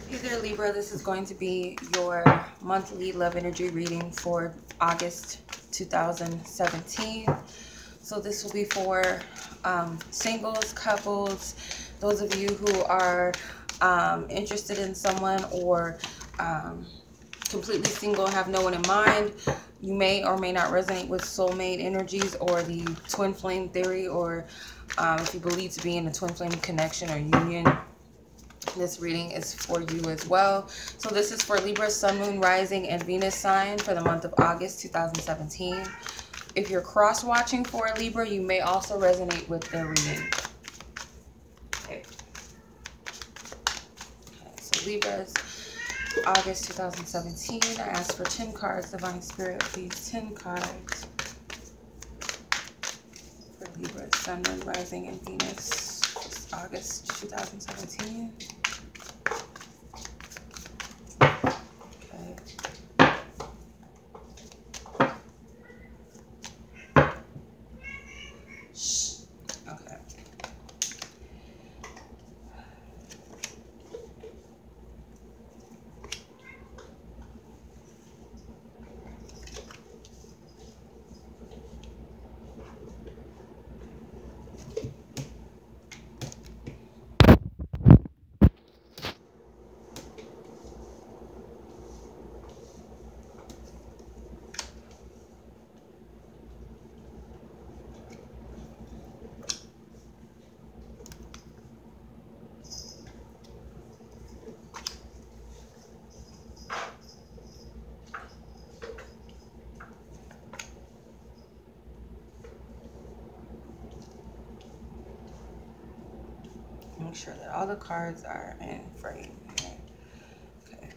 Hey there, Libra. This is going to be your monthly love energy reading for August 2017. So this will be for singles, couples, those of you who are interested in someone, or completely single, have no one in mind. You may or may not resonate with soulmate energies or the twin flame theory, or if you believe to be in a twin flame connection or union. This reading is for you as well. So this is for Libra, Sun, Moon, Rising, and Venus sign for the month of August 2017. If you're cross-watching for a Libra, you may also resonate with their reading. Okay. So Libras, August 2017. I asked for 10 cards. Divine Spirit, please, 10 cards for Libra, Sun, Moon, Rising, and Venus. It's August 2017. Make sure that all the cards are in frame. Okay.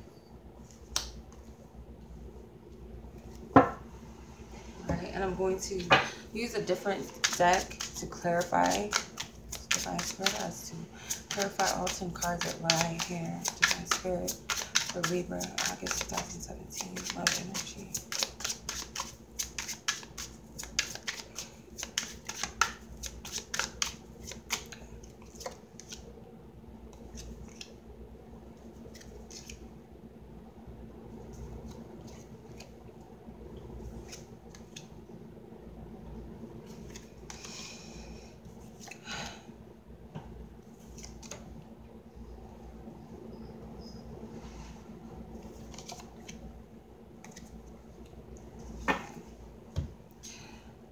Alright, and I'm going to use a different deck to clarify. Divine Spirit has to clarify all 10 cards that lie here. Divine Spirit for Libra, August 2017, love energy.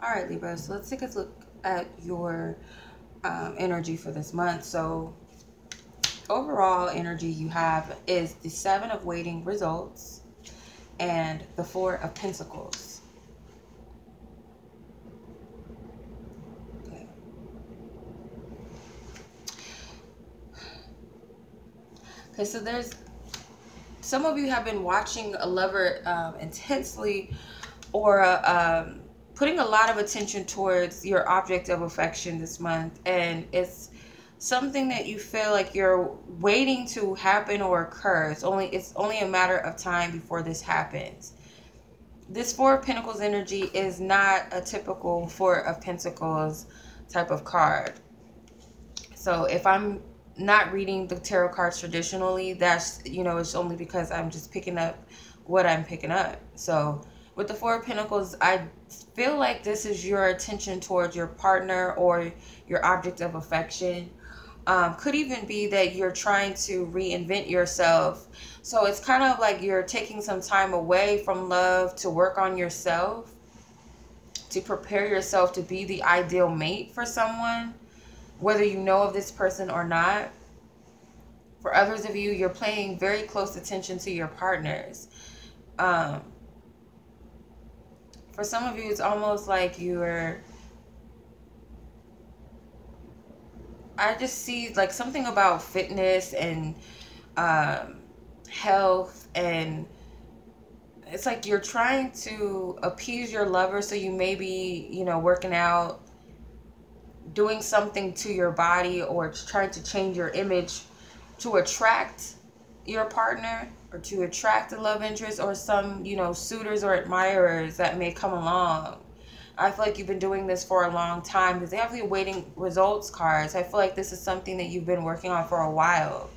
All right, Libra, so let's take a look at your energy for this month. So overall energy you have is the 7 of Waiting, results, and the 4 of Pentacles. Okay. Okay, so there's some of you have been watching a lover intensely, or putting a lot of attention towards your object of affection this month, and it's something that you feel like you're waiting to happen or occur. It's only a matter of time before this happens. This 4 of Pentacles energy is not a typical 4 of Pentacles type of card. So if I'm not reading the tarot cards traditionally, that's, you know, it's only because I'm just picking up what I'm picking up. So with the 4 of Pentacles, I feel like this is your attention towards your partner or your object of affection. Could even be that you're trying to reinvent yourself. So it's kind of like you're taking some time away from love to work on yourself, to prepare yourself to be the ideal mate for someone, whether you know of this person or not. For others of you, you're paying very close attention to your partners. For some of you, it's almost like I just see like something about fitness and health, and it's like you're trying to appease your lover. So you may be, you know, working out, doing something to your body, or trying to change your image to attract your partner, or to attract a love interest, or some, you know, suitors or admirers that may come along. I feel like you've been doing this for a long time, because they have the awaiting results cards. I feel like this is something that you've been working on for a while.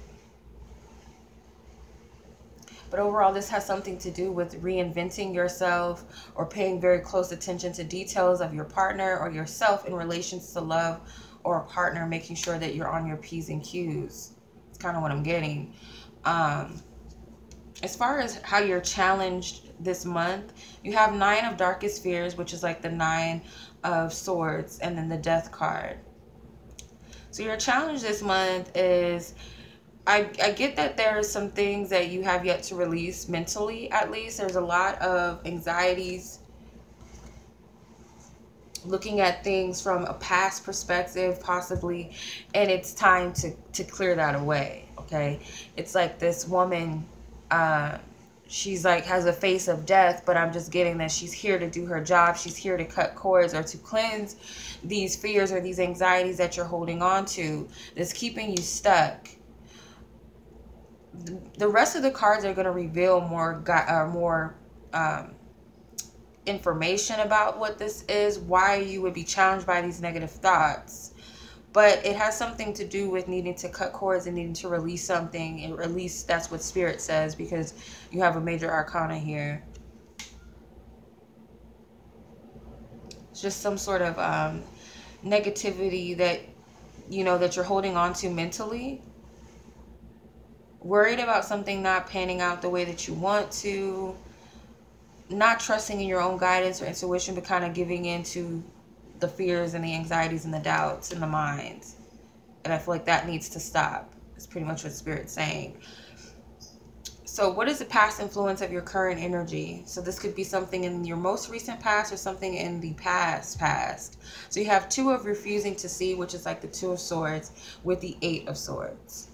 But overall, this has something to do with reinventing yourself or paying very close attention to details of your partner or yourself in relations to love or a partner, making sure that you're on your P's and Q's. It's kind of what I'm getting. As far as how you're challenged this month, you have 9 of Darkest Fears, which is like the 9 of Swords, and then the Death card. So your challenge this month is, I get that there are some things that you have yet to release mentally, at least. There's a lot of anxieties, looking at things from a past perspective, possibly, and it's time to clear that away, okay? It's like this woman, she's like, has a face of death, but I'm just getting that she's here to do her job. She's here to cut cords or to cleanse these fears or these anxieties that you're holding on to that's keeping you stuck. The rest of the cards are going to reveal more information about what this is, why you would be challenged by these negative thoughts. But it has something to do with needing to cut cords and needing to release something. And at least that's what Spirit says, because you have a major arcana here. It's just some sort of negativity that, you know, that you're holding on to mentally. Worried about something not panning out the way that you want to. Not trusting in your own guidance or intuition, but kind of giving in to the fears and the anxieties and the doubts in the mind. And I feel like that needs to stop. That's pretty much what Spirit's saying. So what is the past influence of your current energy? So this could be something in your most recent past or something in the past. So you have 2 of refusing to see, which is like the 2 of Swords, with the 8 of Swords.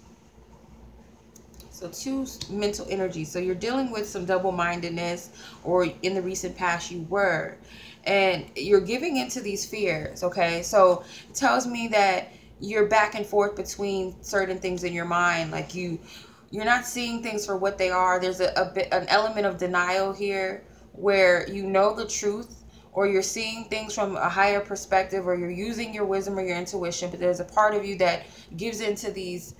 So 2 mental energy. So you're dealing with some double-mindedness, or in the recent past you were. And you're giving into these fears, okay? So it tells me that you're back and forth between certain things in your mind. Like you're not seeing things for what they are. There's an element of denial here where you know the truth, or you're seeing things from a higher perspective, or you're using your wisdom or your intuition, but there's a part of you that gives into these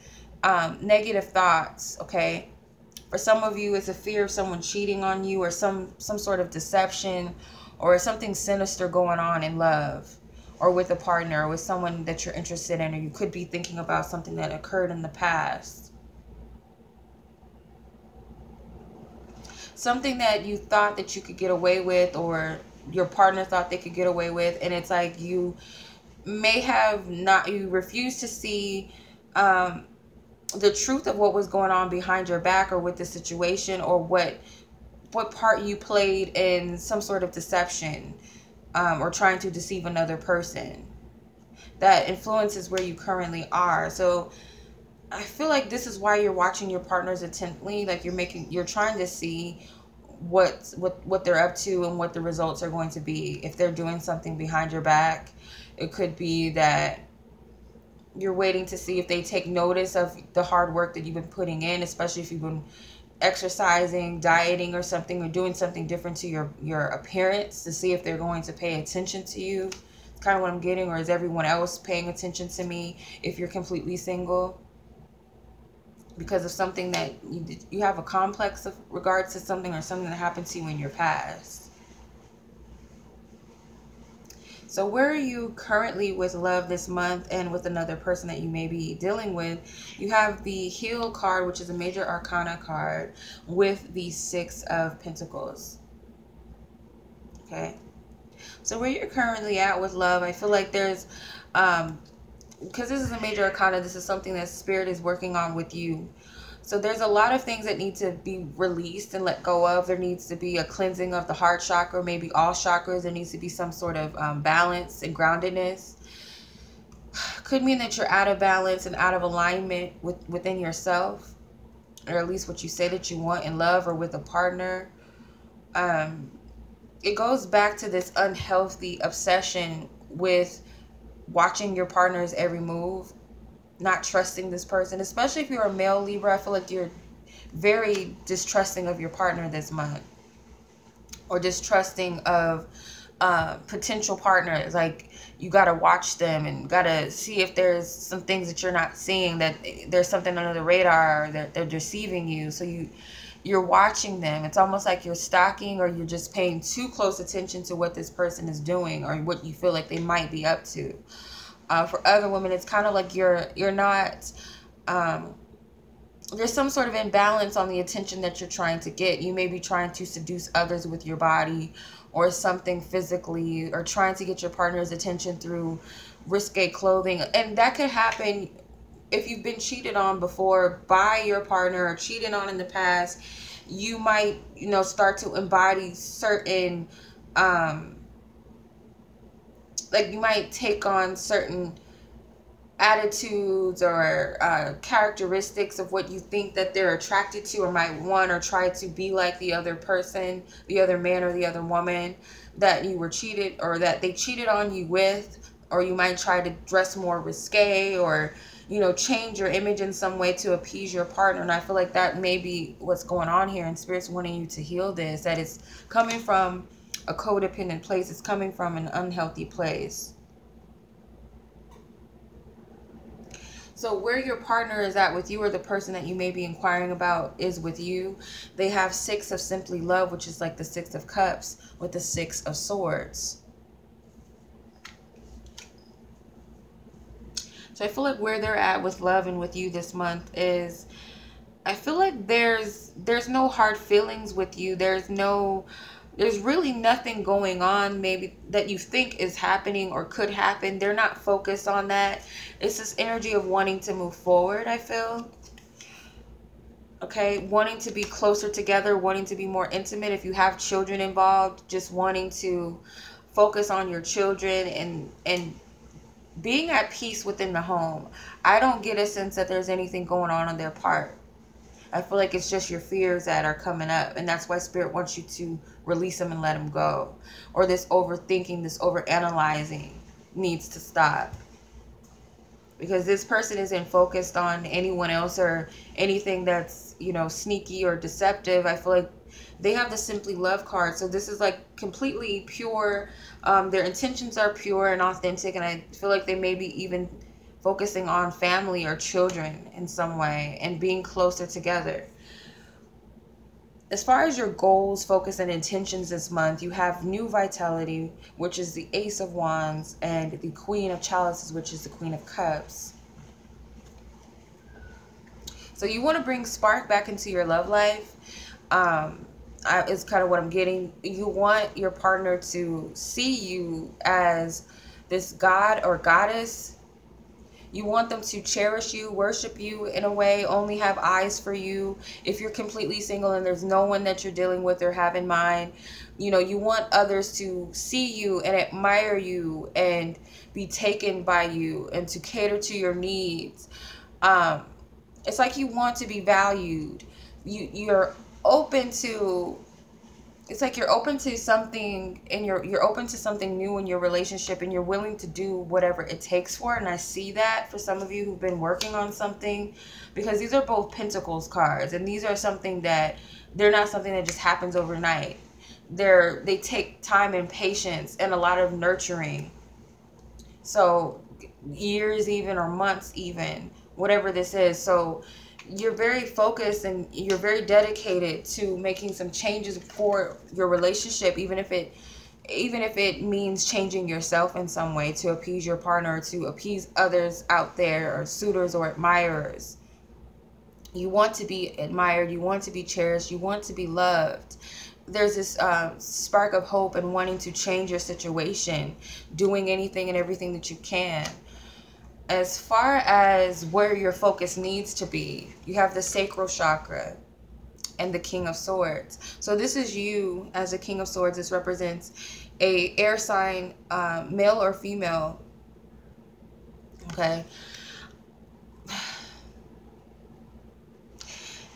negative thoughts, okay? For some of you, it's a fear of someone cheating on you, or some sort of deception, or something sinister going on in love, or with a partner, or with someone that you're interested in, or you could be thinking about something that occurred in the past. Something that you thought that you could get away with, or your partner thought they could get away with, and it's like you may have not, you refuse to see the truth of what was going on behind your back, or with the situation, or what part you played in some sort of deception, or trying to deceive another person. That influences where you currently are. So I feel like this is why you're watching your partners intently. Like you're trying to see what they're up to and what the results are going to be. If they're doing something behind your back, it could be that you're waiting to see if they take notice of the hard work that you've been putting in, especially if you've been exercising, dieting, or something, or doing something different to your appearance, to see if they're going to pay attention to you. It's kind of what I'm getting. Or is everyone else paying attention to me if you're completely single? Because of something that you have a complex of regards to something, or something that happened to you in your past. So where are you currently with love this month, and with another person that you may be dealing with? You have the Heal card, which is a major arcana card, with the 6 of Pentacles. Okay. So where you're currently at with love, I feel like there's, because this is a major arcana, this is something that Spirit is working on with you. So there's a lot of things that need to be released and let go of. There needs to be a cleansing of the heart chakra, maybe all chakras. There needs to be some sort of balance and groundedness. Could mean that you're out of balance and out of alignment within yourself, or at least what you say that you want in love or with a partner. It goes back to this unhealthy obsession with watching your partner's every move, not trusting this person. Especially if you're a male Libra, I feel like you're very distrusting of your partner this month, or distrusting of potential partners. Like you got to watch them and got to see if there's some things that you're not seeing, that there's something under the radar, or that they're deceiving you. So you're watching them. It's almost like you're stalking, or you're just paying too close attention to what this person is doing or what you feel like they might be up to. For other women, it's kind of like you're not, there's some sort of imbalance on the attention that you're trying to get. You may be trying to seduce others with your body or something physically, or trying to get your partner's attention through risque clothing. And that could happen if you've been cheated on before by your partner, or cheated on in the past. You might, you know, start to embody certain, like you might take on certain attitudes or characteristics of what you think that they're attracted to, or might want, or try to be like the other person, the other man or the other woman that you were cheated, or that they cheated on you with. Or you might try to dress more risque, or, you know, change your image in some way to appease your partner. And I feel like that may be what's going on here, and Spirit's wanting you to heal this, that it's coming from a codependent place. It's coming from an unhealthy place. So where your partner is at with you, or the person that you may be inquiring about is with you, they have 6 of simply love, which is like the 6 of cups with the 6 of swords. So I feel like where they're at with love and with you this month is, I feel like there's no hard feelings with you. There's really nothing going on maybe that you think is happening or could happen. They're not focused on that. It's this energy of wanting to move forward, I feel. Okay, wanting to be closer together, wanting to be more intimate. If you have children involved, just wanting to focus on your children and being at peace within the home. I don't get a sense that there's anything going on their part. I feel like it's just your fears that are coming up. And that's why Spirit wants you to release them and let them go. Or this overthinking, this overanalyzing needs to stop. Because this person isn't focused on anyone else or anything that's, you know, sneaky or deceptive. I feel like they have the Simply Love card. So this is like completely pure. Their intentions are pure and authentic. And I feel like they may be even focusing on family or children in some way and being closer together. As far as your goals, focus, and intentions this month, you have new vitality, which is the Ace of Wands, and the Queen of Chalices, which is the Queen of Cups. So you want to bring spark back into your love life. Is kind of what I'm getting. You want your partner to see you as this god or goddess. You want them to cherish you, worship you in a way, only have eyes for you. If you're completely single and there's no one that you're dealing with or have in mind, you know, you want others to see you and admire you and be taken by you and to cater to your needs. It's like you want to be valued. You're open to, it's like you're open to something, and you're open to something new in your relationship, and you're willing to do whatever it takes for it. And I see that for some of you who've been working on something, because these are both Pentacles cards, and these are something that, they're not something that just happens overnight. They take time and patience and a lot of nurturing. So years even, or months even, whatever this is. So you're very focused and you're very dedicated to making some changes for your relationship, even if it means changing yourself in some way to appease your partner, to appease others out there, or suitors or admirers. You want to be admired, you want to be cherished, you want to be loved. There's this spark of hope and wanting to change your situation, doing anything and everything that you can. As far as where your focus needs to be, you have the sacral chakra and the King of Swords. So this is you as a King of Swords. This represents a air sign, male or female. Okay.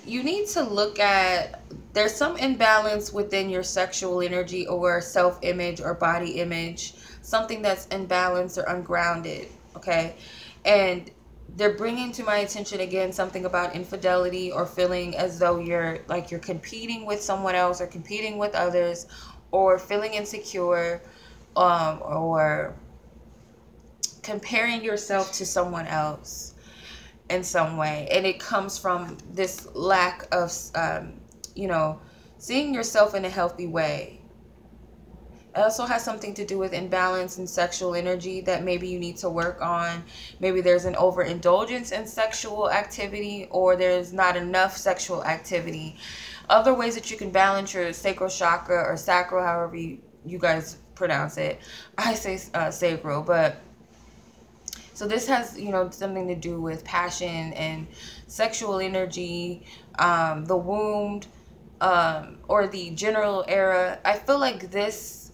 You need to look at, there's some imbalance within your sexual energy or self-image or body image, something that's imbalanced or ungrounded. Okay. And they're bringing to my attention again something about infidelity, or feeling as though you're competing with someone else or competing with others, or feeling insecure, or comparing yourself to someone else in some way. And it comes from this lack of you know, seeing yourself in a healthy way. It also has something to do with imbalance in sexual energy that maybe you need to work on. Maybe there's an overindulgence in sexual activity, or there's not enough sexual activity. Other ways that you can balance your sacral chakra, or sacral, however you guys pronounce it. I say sacral, but so this has, you know, something to do with passion and sexual energy, the womb, or the general era. I feel like this,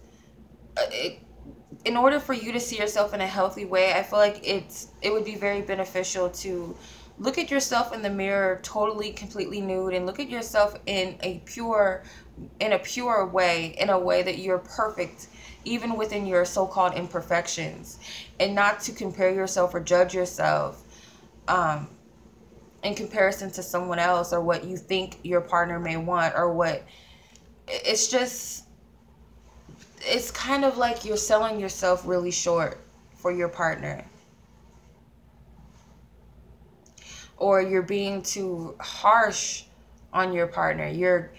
in order for you to see yourself in a healthy way, I feel like it would be very beneficial to look at yourself in the mirror totally, completely nude, and look at yourself in a pure way, in a way that you're perfect, even within your so-called imperfections, and not to compare yourself or judge yourself in comparison to someone else, or what you think your partner may want, or what. It's just, it's kind of like you're selling yourself really short for your partner, or you're being too harsh on your partner. You're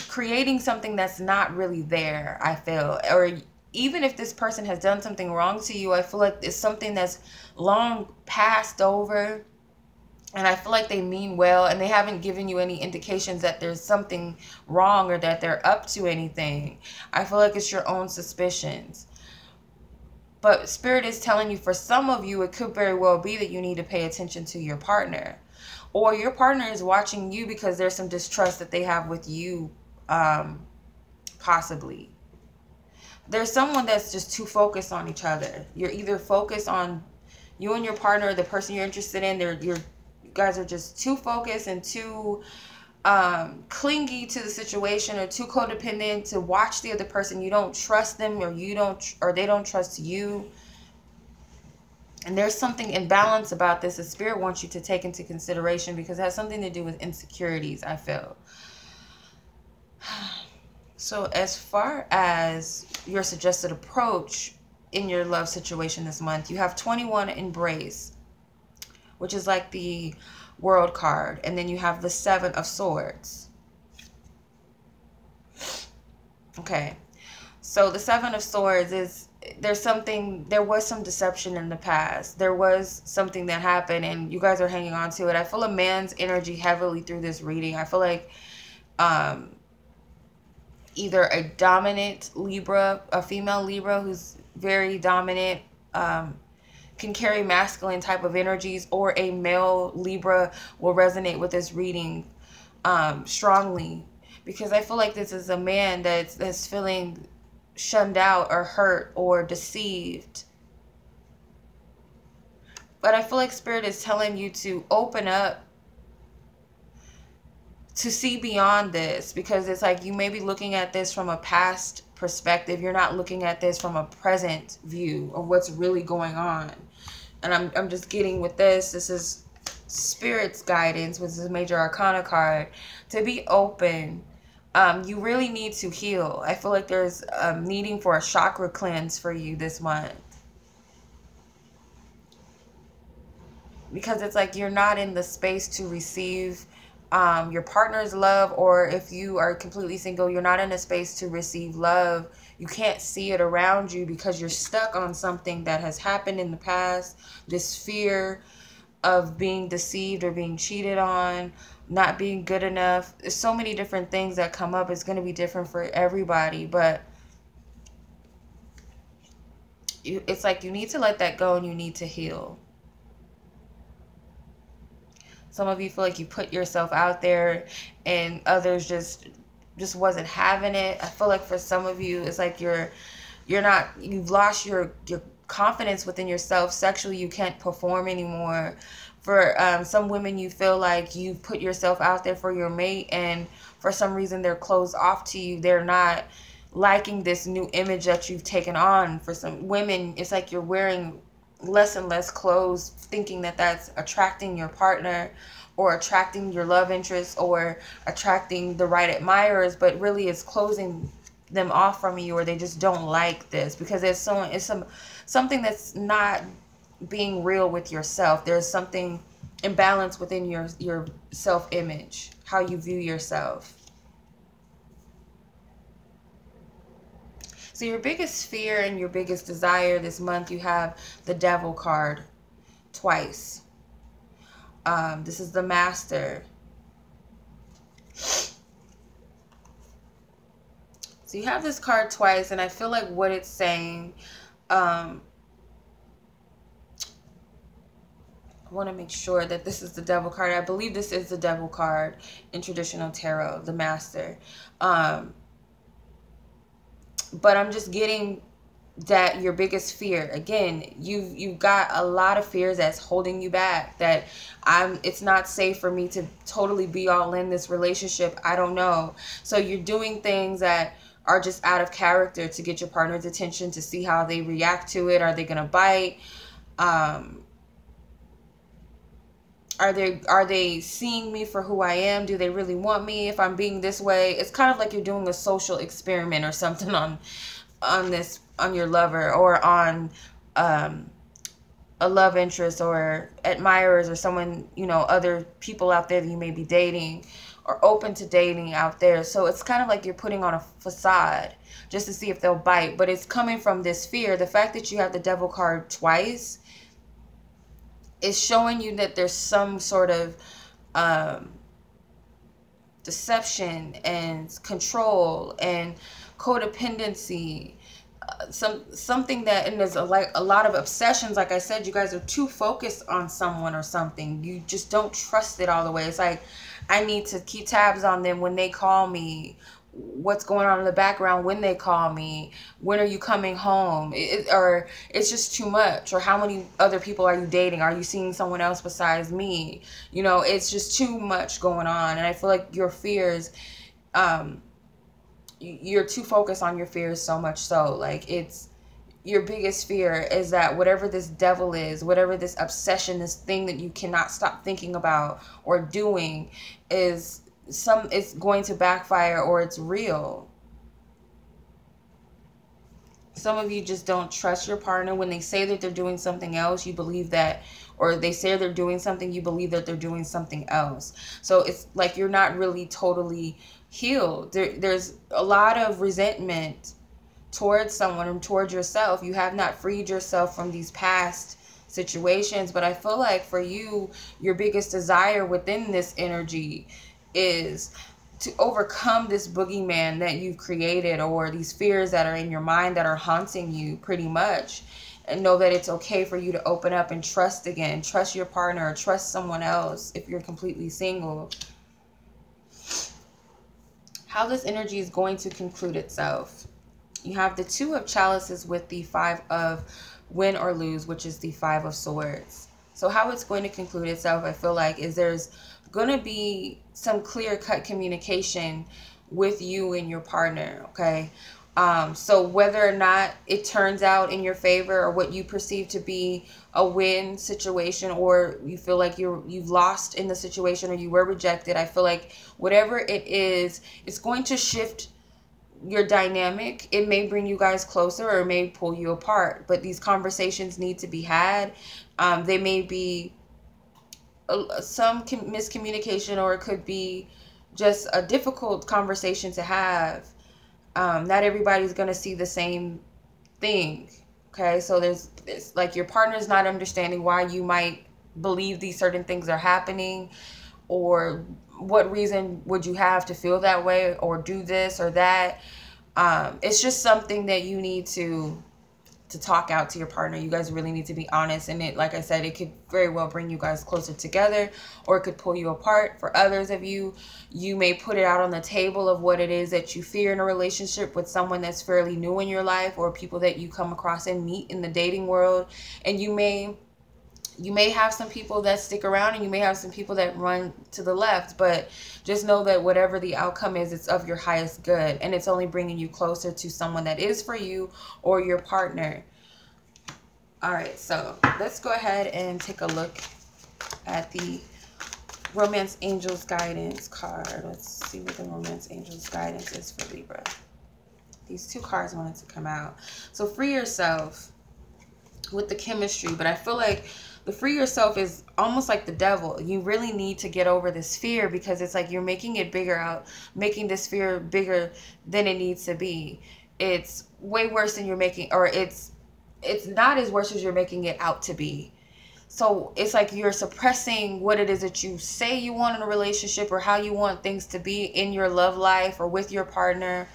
creating something that's not really there, I feel. Or even if this person has done something wrong to you, I feel like it's something that's long passed over, and I feel like they mean well, and they haven't given you any indications that there's something wrong or that they're up to anything. I feel like it's your own suspicions. But Spirit is telling you, for some of you, it could very well be that you need to pay attention to your partner. Or your partner is watching you because there's some distrust that they have with you, possibly. There's someone that's just too focused on each other. You're either focused on you and your partner, or the person you're interested in. You guys are just too focused and too clingy to the situation, or too codependent to watch the other person. You don't trust them, or they don't trust you. And there's something imbalanced about this that Spirit wants you to take into consideration, because it has something to do with insecurities, I feel. So as far as your suggested approach in your love situation this month, you have 21 Embrace, which is like the World card. And then you have the 7 of Swords. Okay. So the 7 of Swords is, there was some deception in the past. There was something that happened, and you guys are hanging on to it. I feel a man's energy heavily through this reading. I feel like either a dominant Libra, a female Libra who's very dominant, can carry masculine type of energies, or a male Libra will resonate with this reading strongly, because I feel like this is a man that's feeling shunned out, or hurt, or deceived. But I feel like Spirit is telling you to open up, to see beyond this, because it's like you may be looking at this from a past perspective. You're not looking at this from a present view of what's really going on. And I'm just getting with this is Spirit's guidance, which is a major arcana card, to be open. You really need to heal. I feel like there's needing for a chakra cleanse for you this month, because it's like you're not in the space to receive your partner's love, or if you are completely single, you're not in a space to receive love. You can't see it around you because you're stuck on something that has happened in the past. This fear of being deceived or being cheated on, not being good enough. There's so many different things that come up. It's going to be different for everybody, but it's like you need to let that go, and you need to heal. Some of you feel like you put yourself out there, and others just wasn't having it. I feel like for some of you, it's like you've lost your confidence within yourself. Sexually, you can't perform anymore. For some women, you feel like you put yourself out there for your mate, and for some reason they're closed off to you. They're not liking this new image that you've taken on. For some women, it's like you're wearing less and less clothes, thinking that that's attracting your partner, or attracting your love interest, or attracting the right admirers, but really it's closing them off from you, or they just don't like this, because it's something that's not being real with yourself. There's something imbalance within your self-image, how you view yourself. So your biggest fear and your biggest desire this month, you have the Devil card twice. This is the Master. So you have this card twice, and I feel like what it's saying, I want to make sure that this is the Devil card. I believe this is the Devil card in traditional tarot, the Master. But I'm just getting that your biggest fear, again, you've got a lot of fears that's holding you back, that it's not safe for me to totally be all in this relationship. I don't know. So you're doing things that are just out of character to get your partner's attention, to see how they react to it. Are they gonna bite? Are they seeing me for who I am? Do they really want me if I'm being this way? It's kind of like you're doing a social experiment or something on your lover, or on a love interest, or admirers, or someone, you know, other people out there that you may be dating or open to dating out there. So it's kind of like you're putting on a facade just to see if they'll bite, but it's coming from this fear. The fact that you have the Devil card twice is showing you that there's some sort of deception and control and codependency, something that, and there's a lot of obsessions. Like I said, you guys are too focused on someone or something. You just don't trust it all the way. It's like, I need to keep tabs on them when they call me, what's going on in the background when they call me, when are you coming home, or it's just too much, or how many other people are you dating, are you seeing someone else besides me, you know, it's just too much going on. And I feel like your fears, you're too focused on your fears, so much so, like, it's your biggest fear is that whatever this devil is, whatever this obsession, this thing that you cannot stop thinking about or doing, is it's going to backfire, or it's real. Some of you just don't trust your partner. When they say that they're doing something else, you believe that, or they say they're doing something, you believe that they're doing something else. So it's like you're not really totally healed. There's a lot of resentment towards someone and towards yourself. You have not freed yourself from these past situations. But I feel like for you, your biggest desire within this energy is to overcome this boogeyman that you've created, or these fears that are in your mind that are haunting you pretty much, and know that it's okay for you to open up and trust again. Trust your partner, or trust someone else if you're completely single. How this energy is going to conclude itself. You have the Two of Chalices with the Five of Win or Lose, which is the Five of Swords. So how it's going to conclude itself, I feel like, is there's going to be some clear-cut communication with you and your partner, okay? So whether or not it turns out in your favor, or what you perceive to be a win situation, or you feel like you've lost in the situation, or you were rejected, I feel like whatever it is, it's going to shift your dynamic. It may bring you guys closer, or it may pull you apart, but these conversations need to be had. They may be some miscommunication, or it could be just a difficult conversation to have. Not everybody's going to see the same thing, okay? So it's like your partner's not understanding why you might believe these certain things are happening, or what reason would you have to feel that way, or do this or that. It's just something that you need to talk out to your partner. You guys really need to be honest. And it, like I said, it could very well bring you guys closer together, or it could pull you apart. For others of you, you may put it out on the table of what it is that you fear in a relationship with someone that's fairly new in your life, or people that you come across and meet in the dating world. And you may have some people that stick around, and you may have some people that run to the left, but just know that whatever the outcome is, it's of your highest good, and it's only bringing you closer to someone that is for you, or your partner. All right, so let's go ahead and take a look at the Romance Angels Guidance card. Let's see what the Romance Angels Guidance is for Libra. These two cards wanted to come out. So free yourself with the chemistry, but I feel like The free yourself is almost like the devil. You really need to get over this fear, because it's like you're making it bigger out, making this fear bigger than it needs to be. It's way worse than you're making, or it's not as worse as you're making it out to be. So it's like you're suppressing what it is that you say you want in a relationship, or how you want things to be in your love life or with your partner.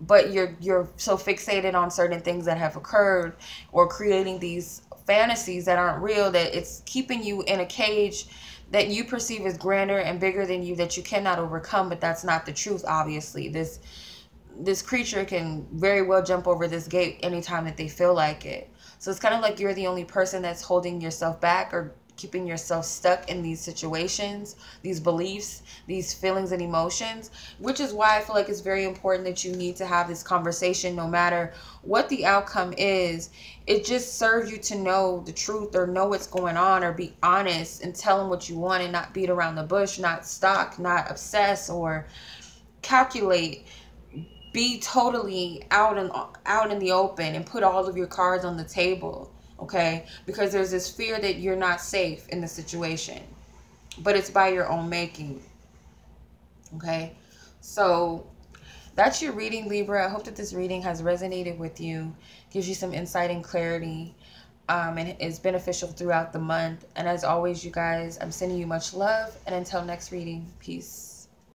But you're so fixated on certain things that have occurred, or creating these fantasies that aren't real, that it's keeping you in a cage that you perceive as grander and bigger than you, that you cannot overcome. But that's not the truth. Obviously, this creature can very well jump over this gate anytime that they feel like it. So it's kind of like you're the only person that's holding yourself back, or keeping yourself stuck in these situations, these beliefs, these feelings and emotions, which is why I feel like it's very important that you need to have this conversation. No matter what the outcome is, it just serves you to know the truth, or know what's going on, or be honest and tell them what you want, and not beat around the bush, not stalk, not obsess or calculate. Be totally out in the open, and put all of your cards on the table. Okay, because there's this fear that you're not safe in the situation, but it's by your own making. Okay, so that's your reading, Libra. I hope that this reading has resonated with you, gives you some insight and clarity, and is beneficial throughout the month. And as always, you guys, I'm sending you much love, and until next reading, peace.